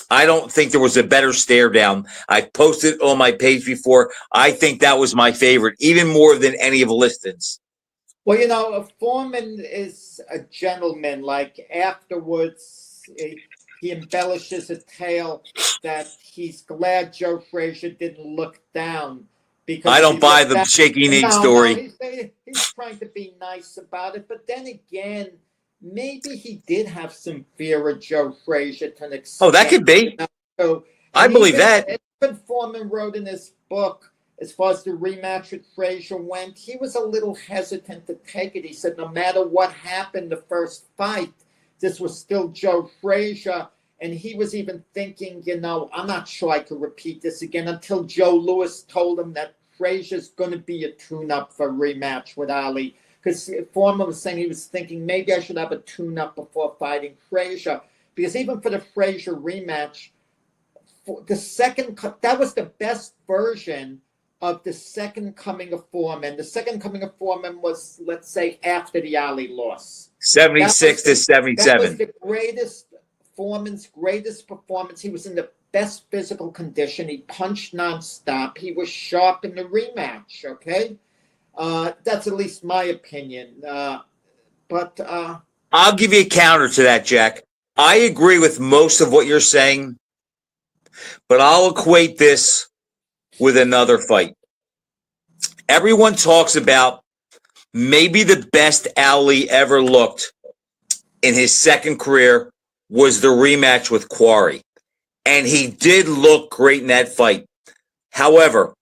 I don't think there was a better stare down. I posted it on my page before. I think that was my favorite, even more than any of Liston's. Well, Foreman is a gentleman. Like afterwards, he embellishes a tale that he's glad Joe Frazier didn't look down. Because I don't buy the shaky knee story. No, he's trying to be nice about it. But then again, maybe he did have some fear of Joe Frazier to an extent. Oh, that could be. I believe that. Even Foreman wrote in his book, as far as the rematch with Frazier went, he was a little hesitant to take it. He said, no matter what happened the first fight, this was still Joe Frazier. And he was even thinking, I'm not sure I could repeat this again, until Joe Louis told him that Frazier's going to be a tune-up for a rematch with Ali. Because Foreman was saying he was thinking maybe I should have a tune-up before fighting Frazier. Because even for the Frazier rematch, that was the best version of the second coming of Foreman. The second coming of Foreman was, let's say, after the Ali loss. 76 to 77. That was Foreman's greatest performance. He was in the best physical condition. He punched nonstop. He was sharp in the rematch, okay? That's at least my opinion. But I'll give you a counter to that, Jack. I agree with most of what you're saying, but I'll equate this with another fight. Everyone talks about maybe the best Ali ever looked in his second career was the rematch with Quarry. And he did look great in that fight. However,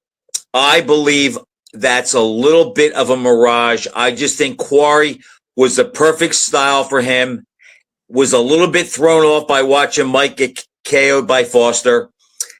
I believe that's a little bit of a mirage. I just think Quarry was the perfect style for him. Was a little bit thrown off by watching Mike get KO'd by Foster.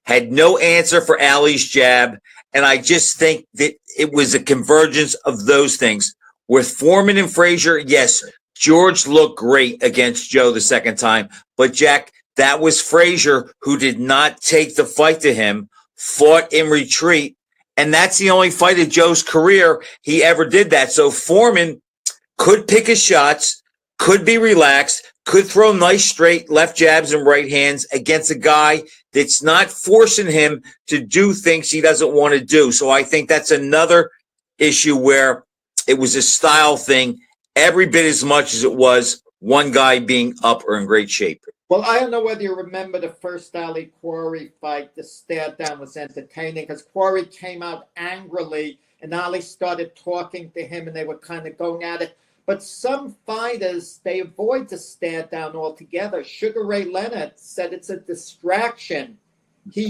Had no answer for Ali's jab. And I just think that it was a convergence of those things. With Foreman and Frazier, yes, George looked great against Joe the second time. But, Jack, that was Frazier who did not take the fight to him, fought in retreat. And that's the only fight of Joe's career he ever did that. So Foreman could pick his shots, could be relaxed, could throw nice straight left jabs and right hands against a guy that's not forcing him to do things he doesn't want to do. So I think that's another issue where it was a style thing every bit as much as it was one guy being up or in great shape. Well, I don't know whether you remember the first Ali Quarry fight. The stare down was entertaining because Quarry came out angrily and Ali started talking to him and they were kind of going at it. But some fighters, they avoid the stare down altogether. Sugar Ray Leonard said it's a distraction.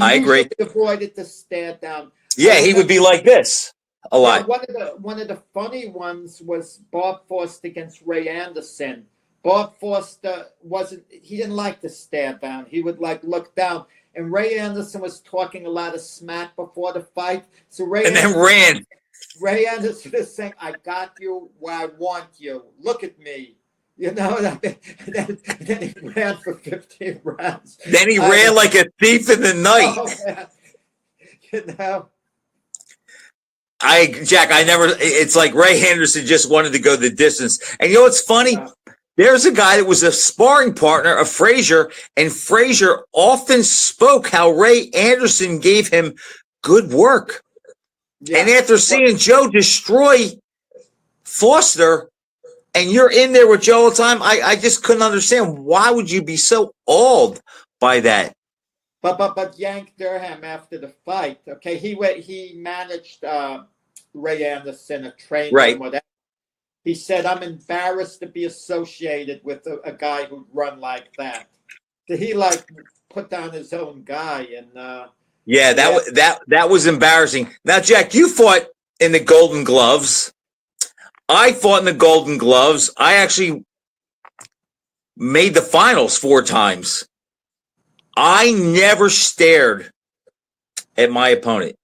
I agree. Avoided the stare down. Yeah, he would be like this a lot. One of the funny ones was Bob Foster against Ray Anderson. Bob Foster he didn't like the stare down. He would look down. And Ray Anderson was talking a lot of smack before the fight. So then ran. Ray Anderson is saying, I got you where I want you. Look at me. You know, and then he ran for 15 rounds. Then he ran like a thief in the night. Oh, you know. It's like Ray Anderson just wanted to go the distance. And you know what's funny? There's a guy that was a sparring partner of Frazier, and Frazier often spoke how Ray Anderson gave him good work. Yeah. And after seeing Joe destroy Foster, and you're in there with Joe all the time, I just couldn't understand. Why would you be so awed by that? But Yank Durham after the fight, okay, he managed Ray Anderson, a trainer, right? Whatever. He said, "I'm embarrassed to be associated with a guy who'd run like that." So he put down his own guy, and that was embarrassing. Now, Jack, you fought in the Golden Gloves. I fought in the Golden Gloves. I actually made the finals 4 times. I never stared at my opponent.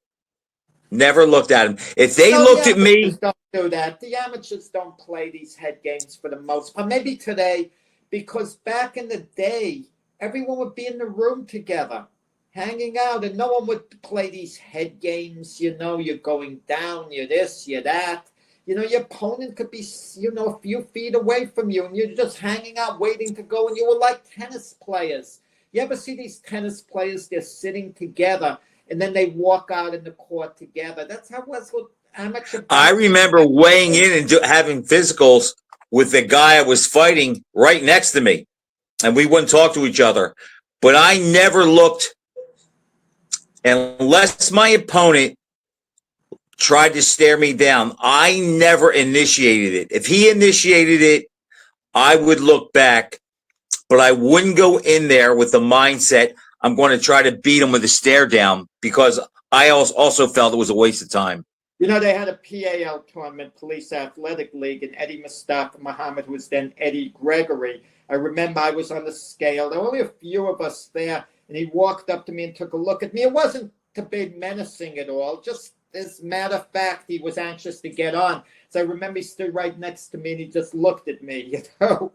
Never looked at him. If they looked at me, don't do that. The amateurs don't play these head games for the most part. Maybe today, because back in the day, everyone would be in the room together, hanging out, and no one would play these head games. You know, you're going down, you're this, you're that. You know, your opponent could be, a few feet away from you, and you're just hanging out, waiting to go, and you were like tennis players. You ever see these tennis players? They're sitting together, and then they walk out in the court together. That's how it was with amateur. I remember weighing in and having physicals with the guy I was fighting right next to me, and we wouldn't talk to each other. But I never looked, unless my opponent tried to stare me down. I never initiated it. If he initiated it, I would look back, but I wouldn't go in there with the mindset I'm going to try to beat him with a stare down, because I also felt it was a waste of time. You know, they had a PAL tournament, Police Athletic League, and Eddie Mustafa Muhammad was then Eddie Gregory. I remember I was on the scale. There were only a few of us there, and he walked up to me and took a look at me. It wasn't to be menacing at all. Just as a matter of fact, he was anxious to get on. So I remember he stood right next to me, and he just looked at me, you know.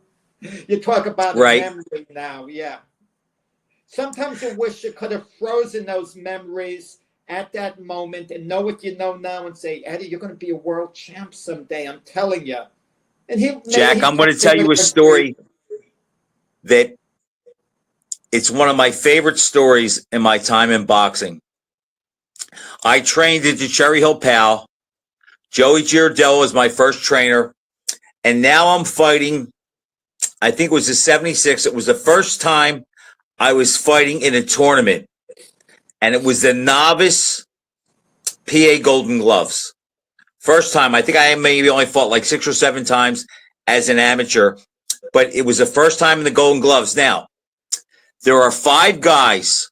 You talk about right. Memory now, yeah. Sometimes I wish you could have frozen those memories at that moment and know what you know now and say, Eddie, you're going to be a world champ someday, I'm telling you. And Jack, I'm going to tell you a story that it's one of my favorite stories in my time in boxing. I trained at the Cherry Hill Pal. Joey Giardello was my first trainer. And now I'm fighting, I think it was the 76. It was the first time I was fighting in a tournament. And it was the novice PA Golden Gloves. First time. I think I maybe only fought like 6 or 7 times as an amateur. But it was the first time in the Golden Gloves. Now, There are 5 guys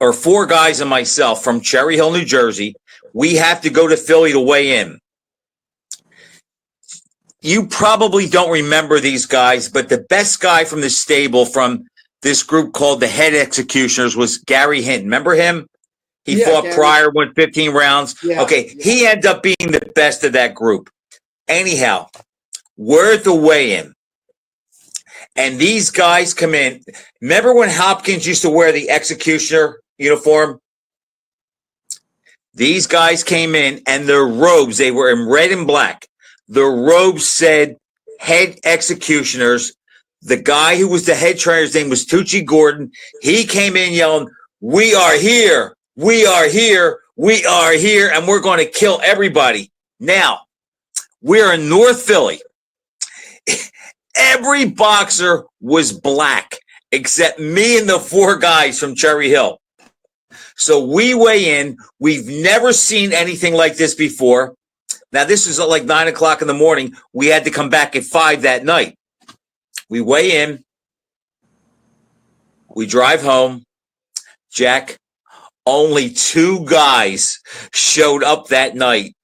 or 4 guys and myself from Cherry Hill, New Jersey. We have to go to Philly to weigh in. You probably don't remember these guys, but the best guy from the stable from this group called the Head Executioners was Gary Hinton. Remember him? He fought Gary. Pryor, won 15 rounds. Yeah, okay, he ended up being the best of that group. Anyhow, we're at the weigh-in. And these guys come in. Remember when Hopkins used to wear the executioner uniform? These guys came in, and their robes, they were in red and black. Their robes said Head Executioners. The guy who was the head trainer's name was Tucci Gordon. He came in yelling, "We are here. We are here. We are here. And we're going to kill everybody." Now, we're in North Philly. Every boxer was black except me and the 4 guys from Cherry Hill. So we weigh in. We've never seen anything like this before. Now, this is like 9 o'clock in the morning. We had to come back at 5 that night. We weigh in. We drive home. Jack, only 2 guys showed up that night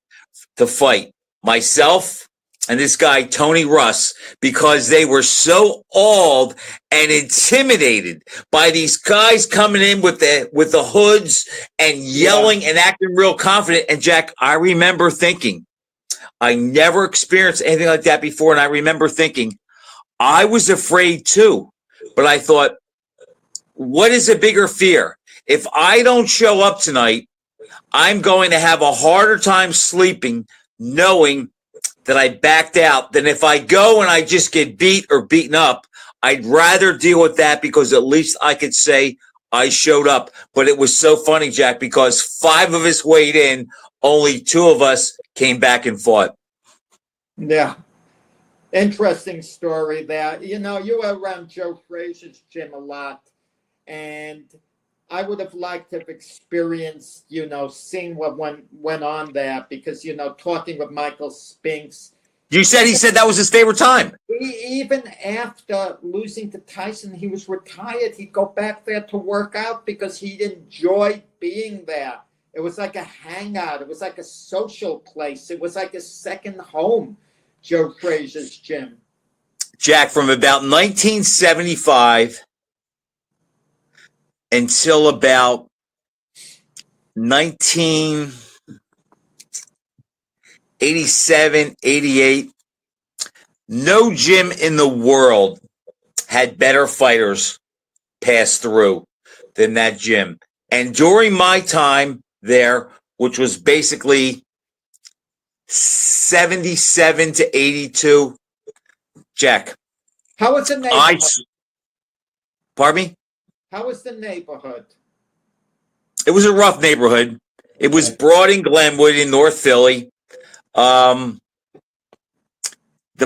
to fight. Myself and this guy, Tony Russ, because they were so awed and intimidated by these guys coming in with the hoods and yelling and acting real confident. And Jack, I remember thinking, I never experienced anything like that before. And I remember thinking, I was afraid too. But I thought, what is a bigger fear? If I don't show up tonight, I'm going to have a harder time sleeping knowing that I backed out than if I go and I just get beat or beaten up. I'd rather deal with that because at least I could say I showed up. But it was so funny, Jack, because 5 of us weighed in, only 2 of us came back and fought. Yeah. Interesting story there. You know, you were around Joe Frazier's gym a lot, and I would have liked to have experienced, you know, seeing what went on there because, you know, talking with Michael Spinks. He said that was his favorite time. Even after losing to Tyson, he was retired. He'd go back there to work out because he enjoyed being there. It was like a hangout. It was like a social place. It was like a second home, Joe Frazier's gym. Jack, from about 1975 until about 1987, 88, no gym in the world had better fighters pass through than that gym. And during my time there, which was basically 77 to 82, Jack. How was the neighborhood? Pardon me? How was the neighborhood? It was a rough neighborhood. It was Broad and Glenwood in North Philly. The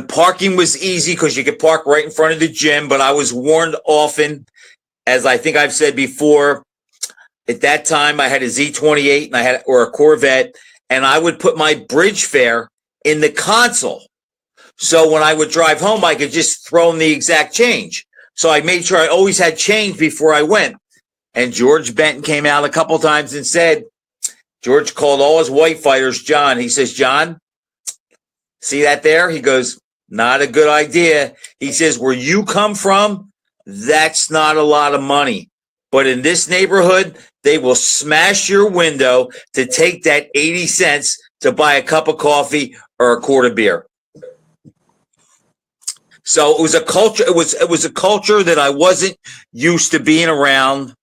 parking was easy because you could park right in front of the gym, but I was warned often, as I think I've said before, at that time I had a Z28 and or a Corvette, and I would put my bridge fare in the console. So when I would drive home, I could just throw in the exact change. So I made sure I always had change before I went. And George Benton came out a couple times and said, George called all his white fighters John. He says, John, see that there? He goes, not a good idea. He says, where you come from, that's not a lot of money. But in this neighborhood, they will smash your window to take that 80 cents to buy a cup of coffee or a quart of beer. So it was a culture. It was a culture that I wasn't used to being around,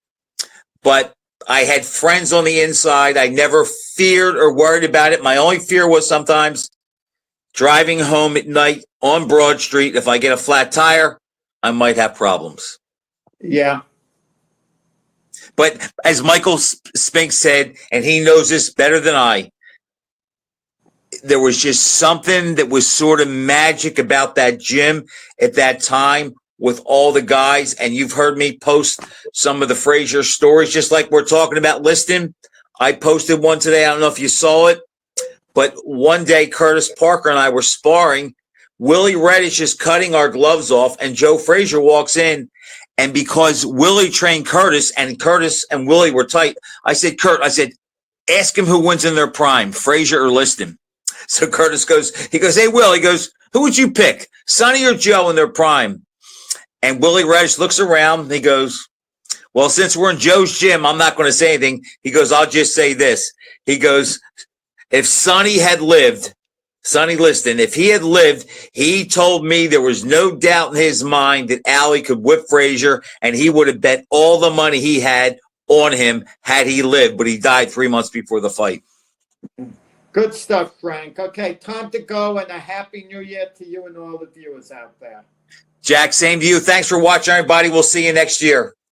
but I had friends on the inside. I never feared or worried about it. My only fear was sometimes driving home at night on Broad Street. If I get a flat tire, I might have problems. Yeah. But as Michael Spinks said, and he knows this better than I, there was just something that was sort of magic about that gym at that time with all the guys. And you've heard me post some of the Frazier stories, just like we're talking about listing. I posted one today. I don't know if you saw it, but one day Curtis Parker and I were sparring. Willie Reddish is cutting our gloves off, and Joe Frazier walks in, And because Willie trained Curtis and Willie were tight, I said, Kurt, ask him who wins in their prime, Frazier or Liston. So Curtis goes, hey, Will, he goes, who would you pick, Sonny or Joe in their prime? And Willie Reddish looks around. He goes, well, since we're in Joe's gym, I'm not going to say anything. He goes, I'll just say this. He goes, if Sonny Liston, if he had lived, he told me there was no doubt in his mind that Allie could whip Frazier, and he would have bet all the money he had on him had he lived, but he died 3 months before the fight. Good stuff, Frank. Okay, time to go, and a happy new year to you and all the viewers out there. Jack, same to you. Thanks for watching, everybody. We'll see you next year.